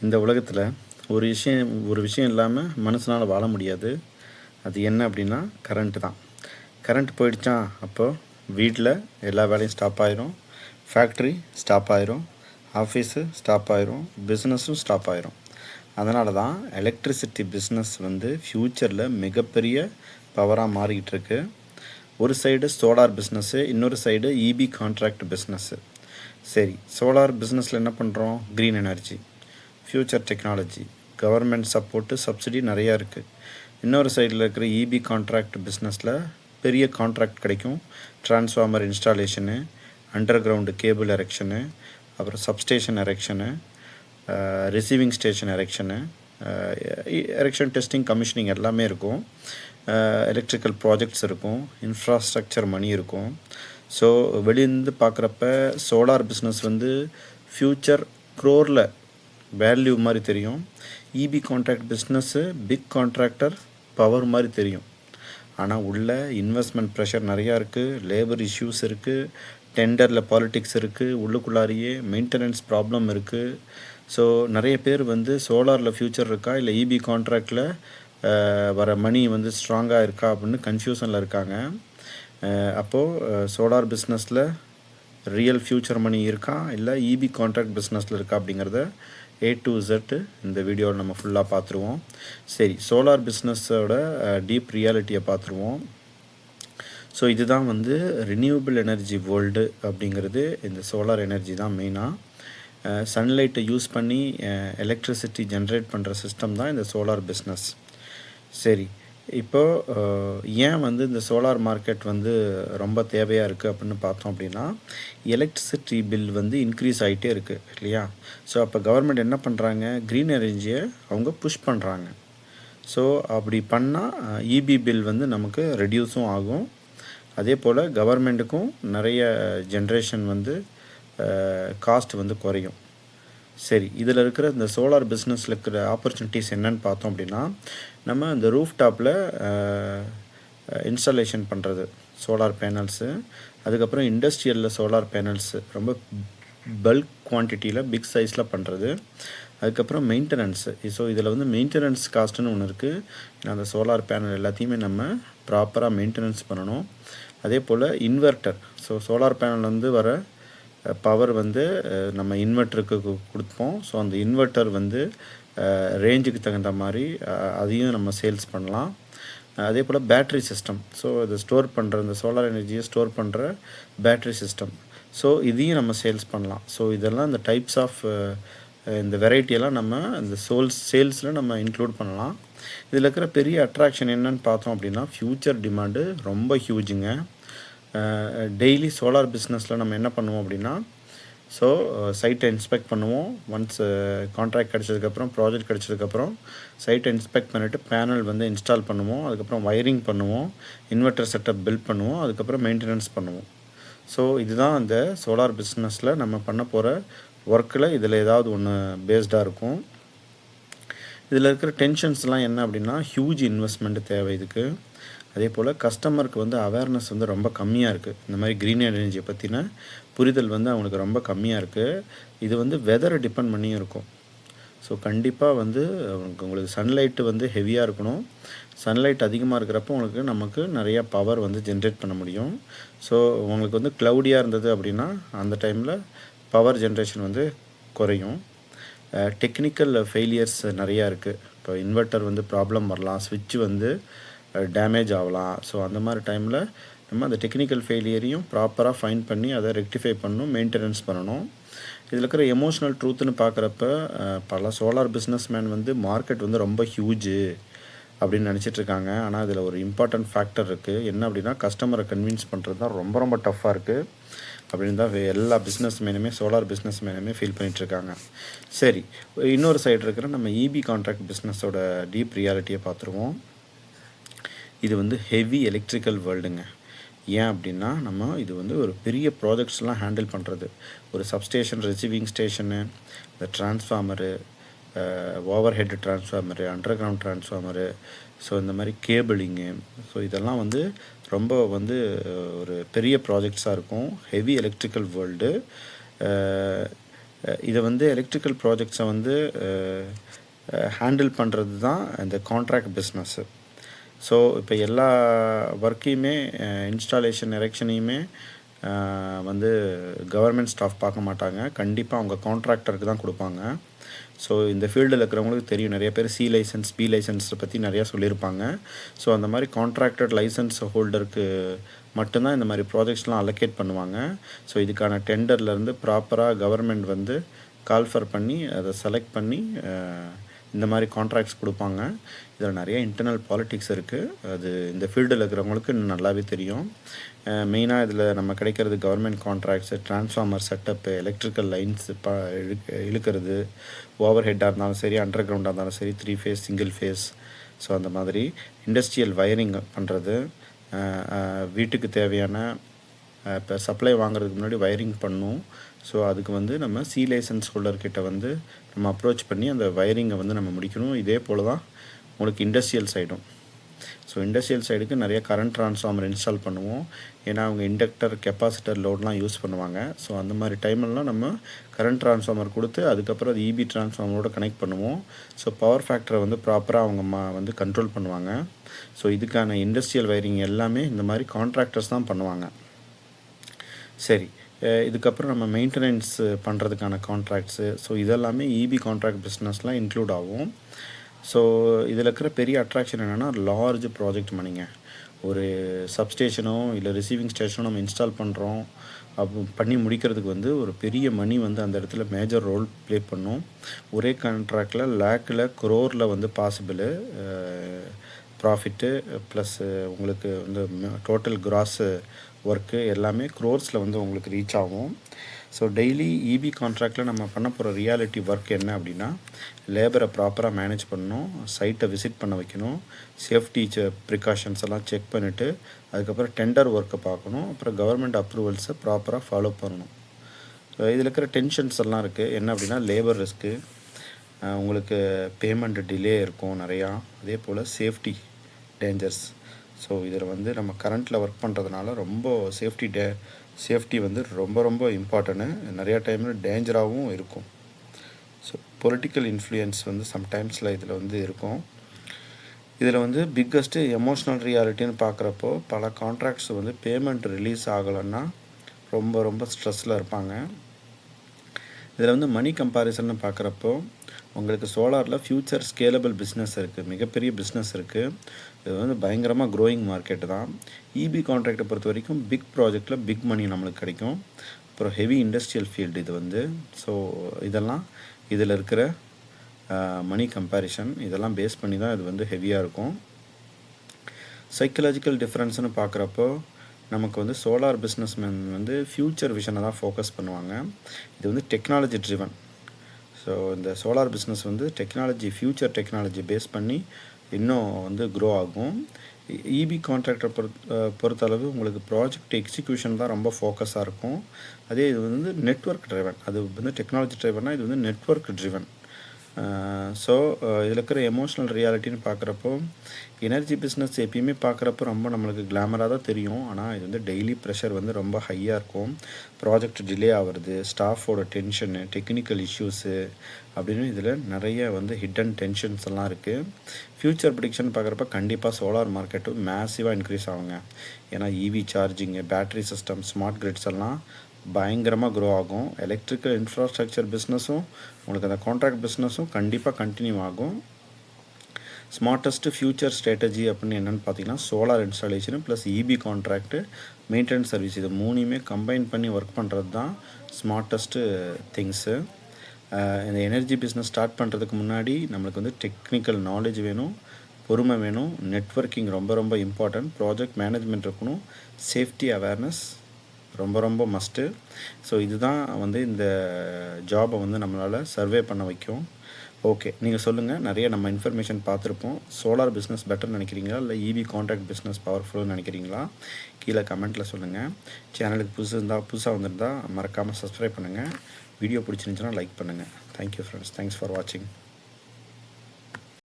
இந்த உலகத்தில் ஒரு விஷயம் இல்லாமல் மனுஷனால் வாழ முடியாது. அது என்ன அப்படின்னா கரண்ட்டு தான். கரண்ட் போயிடுச்சா அப்போது வீட்டில் எல்லா வேலையும் ஸ்டாப் ஆயிரும், ஃபேக்ட்ரி ஸ்டாப் ஆயிரும், ஆஃபீஸு ஸ்டாப் ஆயிரும், பிஸ்னஸும் ஸ்டாப் ஆயிரும். அதனால தான் எலக்ட்ரிசிட்டி பிஸ்னஸ் ஃப்யூச்சரில் மிகப்பெரிய பவராக மாறிக்கிட்டு இருக்கு. ஒரு சைடு சோலார் பிஸ்னஸ்ஸு, இன்னொரு சைடு இபி கான்ட்ராக்ட் பிஸ்னஸ்ஸு. சரி, சோலார் பிஸ்னஸில் என்ன பண்ணுறோம்? Green energy, future technology, government support, subsidy நிறையா இருக்குது. இன்னொரு சைடில் இருக்கிற இபி கான்ட்ராக்ட் பிஸ்னஸில் பெரிய கான்ட்ராக்ட் கிடைக்கும். Transformer installation, underground cable erection, அப்புறம் substation erection, receiving station erection, erection testing commissioning எல்லாமே இருக்கும். எலக்ட்ரிக்கல் ப்ராஜெக்ட்ஸ் இருக்கும், இன்ஃப்ராஸ்ட்ரக்சர் மணி இருக்கும். ஸோ வெளியிருந்து பார்க்குறப்ப சோலார் பிஸ்னஸ் ஃப்யூச்சர் க்ரோரில் வேல்யூ மாதிரி தெரியும். EB contract business big contractor power மாதிரி தெரியும். ஆனால் உள்ள இன்வெஸ்ட்மெண்ட் ப்ரெஷர் நிறையா இருக்குது, லேபர் இஷ்யூஸ் இருக்குது, டெண்டரில் பாலிட்டிக்ஸ் இருக்குது, உள்ளுக்குள்ளாரியே மெயின்டெனன்ஸ் ப்ராப்ளம் இருக்குது. ஸோ நிறைய பேர் சோலாரில் ஃப்யூச்சர் இருக்கா இல்லை இபி கான்ட்ராக்டில் வர மணி ஸ்ட்ராங்காக இருக்கா அப்படின்னு கன்ஃபியூஷனில் இருக்காங்க. அப்போது சோலார் பிஸ்னஸில் ரியல் ஃப்யூச்சர் மணி இருக்கா இல்லை இபி கான்ட்ராக்ட் பிஸ்னஸில் இருக்கா அப்படிங்கிறத A to Z இந்த வீடியோவில் நம்ம ஃபுல்லாக பார்த்துருவோம். சரி, சோலார் பிஸ்னஸோட டீப் ரியாலிட்டியை பார்த்துருவோம். ஸோ இதுதான் ரினியூவபிள் எனர்ஜி வேர்ல்டு அப்படிங்கிறது. இந்த சோலார் எனர்ஜி தான் மெயினாக சன்லைட்டை யூஸ் பண்ணி எலக்ட்ரிசிட்டி ஜென்ரேட் பண்ணுற சிஸ்டம் தான் இந்த சோலார் பிஸ்னஸ். சரி, இப்போது ஏன் இந்த சோலார் மார்க்கெட் ரொம்ப தேவையாக இருக்குது அப்படின்னு பார்த்தோம் அப்படின்னா, எலக்ட்ரிசிட்டி பில் இன்க்ரீஸ் ஆகிட்டே இருக்குது இல்லையா? ஸோ அப்போ கவர்மெண்ட் என்ன பண்ணுறாங்க? க்ரீன் எனர்ஜியை அவங்க புஷ் பண்ணுறாங்க. ஸோ அப்படி பண்ணால் இபி பில் நமக்கு ரெடியூஸும் ஆகும். அதே போல் கவர்மெண்ட்டுக்கும் நிறைய ஜென்ரேஷன் காஸ்ட் குறையும். சரி, இதில் இருக்கிற இந்த சோலார் பிஸ்னஸில் இருக்கிற ஆப்பர்ச்சுனிட்டிஸ் என்னன்னு பார்த்தோம் அப்படின்னா, நம்ம இந்த ரூஃப் டாப்பில் இன்ஸ்டாலேஷன் பண்ணுறது சோலார் பேனல்ஸு, அதுக்கப்புறம் இண்டஸ்ட்ரியலில் சோலார் பேனல்ஸு ரொம்ப பல்க் குவான்டிட்டியில் பிக் சைஸில் பண்ணுறது, அதுக்கப்புறம் மெயின்டெனன்ஸு. ஸோ இதில் மெயின்டெனன்ஸ் காஸ்ட்டுன்னு ஒன்று இருக்குது. அந்த சோலார் பேனல் எல்லாத்தையுமே நம்ம ப்ராப்பராக மெயின்டெனன்ஸ் பண்ணணும். அதே போல் இன்வெர்ட்டர். ஸோ சோலார் பேனல் வர பவர் நம்ம இன்வெர்ட்டருக்கு கொடுப்போம். ஸோ அந்த இன்வெர்ட்டர் ரேஞ்சுக்கு தகுந்த மாதிரி அதையும் நம்ம சேல்ஸ் பண்ணலாம். அதே போல் பேட்ரி சிஸ்டம். ஸோ இதை ஸ்டோர் பண்ணுற இந்த சோலார் எனர்ஜியை ஸ்டோர் பண்ணுற பேட்ரி சிஸ்டம். ஸோ இதையும் நம்ம சேல்ஸ் பண்ணலாம். ஸோ இதெல்லாம் இந்த டைப்ஸ் ஆஃப் இந்த வெரைட்டியெல்லாம் நம்ம இந்த சேல்ஸில் நம்ம இன்க்ளூட் பண்ணலாம். இதில் இருக்கிற பெரிய அட்ராக்ஷன் என்னன்னு பார்த்தோம் அப்படின்னா, ஃப்யூச்சர் டிமாண்டு ரொம்ப ஹியூஜுங்க. டெய்லி சோலார் பிஸ்னஸில் நம்ம என்ன பண்ணுவோம் அப்படின்னா, ஸோ சைட்டை இன்ஸ்பெக்ட் பண்ணுவோம். ஒன்ஸ் கான்ட்ராக்ட் கிடச்சதுக்கப்புறம், ப்ராஜெக்ட் கிடச்சதுக்கப்புறம் சைட்டை இன்ஸ்பெக்ட் பண்ணிவிட்டு பேனல் இன்ஸ்டால் பண்ணுவோம். அதுக்கப்புறம் வயரிங் பண்ணுவோம், இன்வெர்ட்டர் செட்டப் பில்ட் பண்ணுவோம், அதுக்கப்புறம் மெயின்டெனன்ஸ் பண்ணுவோம். ஸோ இதுதான் அந்த சோலார் பிஸ்னஸில் நம்ம பண்ண போகிற ஒர்க்கில் இதில் ஏதாவது ஒன்று பேஸ்டாக இருக்கும். இதில் இருக்கிற டென்ஷன்ஸ்லாம் என்ன அப்படின்னா, ஹியூஜ் இன்வெஸ்ட்மெண்ட் தேவை இதுக்கு. அதே போல் கஸ்டமருக்கு அவேர்னஸ் ரொம்ப கம்மியாக இருக்குது. இந்த மாதிரி க்ரீன் எனர்ஜியை பற்றின புரிதல் அவங்களுக்கு ரொம்ப கம்மியாக இருக்குது. இது வெதரை டிபெண்ட் பண்ணியும் இருக்கும். ஸோ கண்டிப்பாக உங்களுக்கு சன்லைட்டு ஹெவியாக இருக்கணும். சன்லைட் அதிகமாக இருக்கிறப்போ நமக்கு நிறையா பவர் ஜென்ரேட் பண்ண முடியும். ஸோ உங்களுக்கு க்ளவுடியாக இருந்தது அப்படின்னா அந்த டைமில் பவர் ஜென்ரேஷன் குறையும். டெக்னிக்கல் ஃபெயிலியர்ஸ் நிறையா இருக்குது. இப்போ இன்வெர்ட்டர் ப்ராப்ளம் வரலாம், ஸ்விட்ச் டேமேஜ் ஆகலாம். ஸோ அந்த மாதிரி டைமில் நம்ம அந்த டெக்னிக்கல் ஃபெயிலியரையும் ப்ராப்பராக ஃபைண்ட் பண்ணி அதை ரெக்டிஃபை பண்ணணும், மெயின்டெனன்ஸ் பண்ணணும். இதில் இருக்கிற எமோஷ்னல் ட்ரூத்துன்னு பார்க்குறப்ப பல சோலார் பிஸ்னஸ் மேன் மார்க்கெட் ரொம்ப ஹியூஜு அப்படின்னு நினச்சிட்ருக்காங்க. ஆனால் இதில் ஒரு இம்பார்ட்டண்ட் ஃபேக்டர் இருக்குது. என்ன அப்படின்னா, கஸ்டமரை கன்வின்ஸ் பண்ணுறது தான் ரொம்ப ரொம்ப டஃப்பாக இருக்குது அப்படின்னு தான் எல்லா பிஸ்னஸ் மேனுமே, சோலார் பிஸ்னஸ் மேனுமே ஃபீல் பண்ணிகிட்ருக்காங்க. சரி, இன்னொரு சைடு இருக்கிற நம்ம இபி கான்ட்ராக்ட் பிஸ்னஸோட டீப் ரியாலிட்டியை பார்த்துருவோம். இது ஹெவி எலக்ட்ரிக்கல் வேர்ல்டுங்க. ஏன் அப்படின்னா, நம்ம இது ஒரு பெரிய ப்ராஜெக்ட்ஸ்லாம் ஹேண்டில் பண்ணுறது. ஒரு சப்ஸ்டேஷன், ரிசீவிங் ஸ்டேஷனு, இந்த transformer, over head transformer, under ground transformer, so இந்த மாதிரி கேபிளிங்கு. ஸோ இதெல்லாம் ரொம்ப ஒரு பெரிய ப்ராஜெக்ட்ஸாக இருக்கும். Heavy electrical world. இதை வந்து எலக்ட்ரிக்கல் ப்ராஜெக்ட்ஸை வந்து ஹேண்டில் பண்ணுறது தான் இந்த கான்ட்ராக்ட் பிஸ்னஸ்ஸு. ஸோ இப்போ எல்லா ஒர்க்கையுமே இன்ஸ்டாலேஷன் எரெக்ஷனையுமே வந்து கவர்மெண்ட் ஸ்டாஃப் பார்க்க மாட்டாங்க. கண்டிப்பாக அவங்க கான்ட்ராக்டருக்கு தான் கொடுப்பாங்க. ஸோ இந்த ஃபீல்டில் இருக்கிறவங்களுக்கு தெரியும், நிறைய பேர் சி லைசன்ஸ் பி லைசன்ஸை பற்றி நிறையா சொல்லியிருப்பாங்க. ஸோ அந்த மாதிரி கான்ட்ராக்டட் லைசன்ஸ் ஹோல்டருக்கு மட்டும்தான் இந்த மாதிரி ப்ராஜெக்ட்ஸ்லாம் அலோகேட் பண்ணுவாங்க. ஸோ இதுக்கான டெண்டர்லேருந்து ப்ராப்பராக கவர்மெண்ட் வந்து கால்ஃபர் பண்ணி அதை செலக்ட் பண்ணி இந்த மாதிரி கான்ட்ராக்ட்ஸ் கொடுப்பாங்க. இதில் நிறைய இன்டர்னல் பாலிட்டிக்ஸ் இருக்குது. அது இந்த ஃபீல்டில் இருக்கிறவங்களுக்கு நல்லாவே தெரியும். மெயினாக இதில் நம்ம கிடைக்கிறது government contracts, transformer setup, electrical lines இழுக்கிறது, ஓவர் ஹெட்டாக இருந்தாலும் சரி, அண்டர் கிரவுண்டாக இருந்தாலும் சரி, 3 ஃபேஸ் சிங்கிள் ஃபேஸ். ஸோ அந்த மாதிரி இண்டஸ்ட்ரியல் வயரிங் பண்ணுறது, வீட்டுக்கு தேவையான இப்போ சப்ளை வாங்குறதுக்கு முன்னாடி வயரிங் பண்ணணும். ஸோ அதுக்கு வந்து நம்ம சி லைசன்ஸ் ஹோல்டர்கிட்ட வந்து நம்ம அப்ரோச் பண்ணி அந்த வயரிங்கை வந்து நம்ம முடிக்கணும். இதே போல் தான் உங்களுக்கு இண்டஸ்ட்ரியல் சைடும். ஸோ இண்டஸ்ட்ரியல் சைடுக்கு நிறைய கரண்ட் ட்ரான்ஸ்ஃபார்மர் இன்ஸ்டால் பண்ணுவோம். ஏன்னா அவங்க இண்டக்டர், கெப்பாசிட்டர் லோட்லாம் யூஸ் பண்ணுவாங்க. ஸோ அந்த மாதிரி டைம்லலாம் நம்ம கரண்ட் ட்ரான்ஸ்ஃபார்மர் கொடுத்து அதுக்கப்புறம் அது இபி ட்ரான்ஸ்ஃபார்மரோட கனெக்ட் பண்ணுவோம். ஸோ பவர் ஃபேக்டரை வந்து ப்ராப்பராக அவங்க வந்து கண்ட்ரோல் பண்ணுவாங்க. ஸோ இதுக்கான இண்டஸ்ட்ரியல் வயரிங் எல்லாமே இந்த மாதிரி கான்ட்ராக்டர்ஸ் தான் பண்ணுவாங்க. சரி, இதுக்கப்புறம் நம்ம மெயின்டெனன்ஸ் பண்ணுறதுக்கான கான்ட்ராக்ட்ஸு, ஸோ இதெல்லாமே இபி கான்ட்ராக்ட் பிஸ்னஸ்லாம் இன்க்ளூட் ஆகும். ஸோ இதில் இருக்கிற பெரிய அட்ராக்ஷன் என்னென்னா லார்ஜ் ப்ராஜெக்ட் மணிங்க. ஒரு சப்ஸ்டேஷனோ இல்லை ரிசீவிங் ஸ்டேஷனோ நம்ம இன்ஸ்டால் பண்ணுறோம் பண்ணி முடிக்கிறதுக்கு வந்து ஒரு பெரிய மணி வந்து அந்த இடத்துல மேஜர் ரோல் ப்ளே பண்ணும். ஒரே கான்ட்ராக்டில் லேக்கில் குரோரில் வந்து பாசிபிள் ப்ராஃபிட்டு ப்ளஸ் உங்களுக்கு வந்து டோட்டல் கிராஸு ஒர்க்கு எல்லாமே க்ரோர்ஸில் வந்து உங்களுக்கு ரீச் ஆகும். ஸோ டெய்லி இபி கான்ட்ராக்டில் நம்ம பண்ண போகிற ரியாலிட்டி ஒர்க் என்ன அப்படின்னா, லேபரை ப்ராப்பராக மேனேஜ் பண்ணணும், சைட்டை விசிட் பண்ண வைக்கணும், சேஃப்டி ப்ரிகாஷன்ஸ் எல்லாம் செக் பண்ணிவிட்டு அதுக்கப்புறம் டெண்டர் ஒர்க்கை பார்க்கணும், அப்புறம் கவர்மெண்ட் அப்ரூவல்ஸை ப்ராப்பராக ஃபாலோ பண்ணணும். இதில் இருக்கிற டென்ஷன்ஸ் எல்லாம் இருக்குது. என்ன அப்படின்னா, லேபர் ரிஸ்க்கு, உங்களுக்கு பேமெண்ட் டிலே இருக்கும் நிறையா, அதே போல் சேஃப்டி டேஞ்சர்ஸ். ஸோ இதில் வந்து நம்ம கரண்ட்டில் ஒர்க் பண்ணுறதுனால ரொம்ப சேஃப்டி வந்து ரொம்ப ரொம்ப இம்பார்ட்டன்ட்டு. நிறையா டைமில் டேஞ்சராகவும் இருக்கும். ஸோ பொலிட்டிக்கல் இன்ஃப்ளூயன்ஸ் வந்து சம்டைம்ஸில் இதில் வந்து இருக்கும். இதில் வந்து பிக்கஸ்ட்டு எமோஷ்னல் ரியாலிட்டின்னு பார்க்குறப்போ பல கான்ட்ராக்ட்ஸ் வந்து பேமெண்ட் ரிலீஸ் ஆகலைன்னா ரொம்ப ரொம்ப ஸ்ட்ரெஸ்ஸில் இருப்பாங்க. இதில் வந்து மணி கம்பேரிசன்னு பார்க்குறப்போ உங்களுக்கு சோலாரில் ஃப்யூச்சர் ஸ்கேலபிள் பிஸ்னஸ் இருக்குது, மிகப்பெரிய பிஸ்னஸ் இருக்குது. இது வந்து பயங்கரமாக க்ரோயிங் மார்க்கெட்டு தான். இபி கான்ட்ராக்டை பொறுத்த வரைக்கும் பிக் ப்ராஜெக்டில் பிக் மணி நம்மளுக்கு கிடைக்கும். அப்புறம் ஹெவி இண்டஸ்ட்ரியல் ஃபீல்டு இது வந்து. ஸோ இதெல்லாம் இதில் இருக்கிற மணி கம்பேரிஷன் இதெல்லாம் பேஸ் பண்ணி தான் இது வந்து ஹெவியாக இருக்கும். சைக்கலாஜிக்கல் டிஃப்ரென்ஸ்னு பார்க்குறப்போ நமக்கு வந்து சோலார் பிஸ்னஸ்மேன் வந்து ஃப்யூச்சர் விஷனை தான் ஃபோக்கஸ் பண்ணுவாங்க. இது வந்து டெக்னாலஜி ட்ரிவன். ஸோ இந்த சோலார் பிஸ்னஸ் வந்து ஃப்யூச்சர் டெக்னாலஜி பேஸ் பண்ணி இன்னும் வந்து க்ரோ ஆகும். இபி கான்ட்ராக்டரை பொறுத்தளவு உங்களுக்கு ப்ராஜெக்ட் எக்ஸிக்யூஷன் தான் ரொம்ப ஃபோக்கஸாக இருக்கும். அதே இது வந்து நெட்வொர்க் ட்ரிவன். அது வந்து டெக்னாலஜி ட்ரிவன்னா இது வந்து நெட்வொர்க் ட்ரிவன். ஸோ இதில் இருக்கிற எமோஷ்னல் ரியாலிட்டின்னு பார்க்குறப்போ எனர்ஜி பிஸ்னஸ் எப்பயுமே பார்க்குறப்போ ரொம்ப நம்மளுக்கு கிளாமராக தான் தெரியும். ஆனால் இது வந்து டெய்லி ப்ரெஷர் வந்து ரொம்ப ஹையாக இருக்கும். ப்ராஜெக்ட் டிலே ஆகிறது, ஸ்டாஃபோட டென்ஷனு, டெக்னிக்கல் இஷ்யூஸு அப்படின்னு இதில் நிறைய வந்து ஹிடன் டென்ஷன்ஸ் எல்லாம் இருக்குது. ஃப்யூச்சர் ப்ரிடிக்ஷன் பார்க்குறப்ப கண்டிப்பாக சோலார் மார்க்கெட்டு மேசிவாக இன்க்ரீஸ் ஆகுங்க. ஏன்னா EV charging, battery system, smart grids எல்லாம் பயங்கரமாக க்ரோ ஆகும். எலக்ட்ரிக்கல் இன்ஃப்ராஸ்ட்ரக்சர் பிஸ்னஸும் உங்களுக்கு அந்த கான்ட்ராக்ட் பிஸ்னஸும் கண்டிப்பாக கண்டினியூ ஆகும். ஸ்மார்ட்டஸ்ட்டு ஃப்யூச்சர் ஸ்ட்ராட்டஜி அப்படின்னு என்னென்னு பார்த்தீங்கன்னா, solar installation plus EB contract, maintenance service, இது மூணையுமே கம்பைன் பண்ணி ஒர்க் பண்ணுறது தான் ஸ்மார்ட்டஸ்ட்டு திங்ஸு. இந்த எனர்ஜி பிஸ்னஸ் ஸ்டார்ட் பண்ணுறதுக்கு முன்னாடி நம்மளுக்கு வந்து டெக்னிக்கல் நாலேஜ் வேணும், பொறுமை வேணும், நெட்வொர்க்கிங் ரொம்ப ரொம்ப இம்பார்ட்டன்ட், ப்ராஜெக்ட் மேனேஜ்மெண்ட் இருக்கணும், சேஃப்டி அவேர்னஸ் ரொம்ப ரொம்ப மஸ்ட்டு. ஸோ இதுதான் வந்து இந்த ஜாபை வந்து நம்மளால் சர்வே பண்ண வைக்கும். ஓகே, நீங்கள் சொல்லுங்கள். நிறைய நம்ம இன்ஃபர்மேஷன் பார்த்துருப்போம். சோலார் பிஸ்னஸ் பெட்டர்னு நினைக்கிறீங்களா, இல்லை இபி கான்ட்ராக்ட் பிஸ்னஸ் பவர்ஃபுல்னு நினைக்கிறீங்களா? கீழே கமெண்ட்டில் சொல்லுங்கள். சேனலுக்கு புதுசாக வந்திருந்தால் மறக்காமல் சப்ஸ்கிரைப் பண்ணுங்கள். வீடியோ பிடிச்சிருந்துச்சுன்னா லைக் பண்ணுங்கள். Thank you friends. தேங்க்ஸ் ஃபார் வாட்சிங்.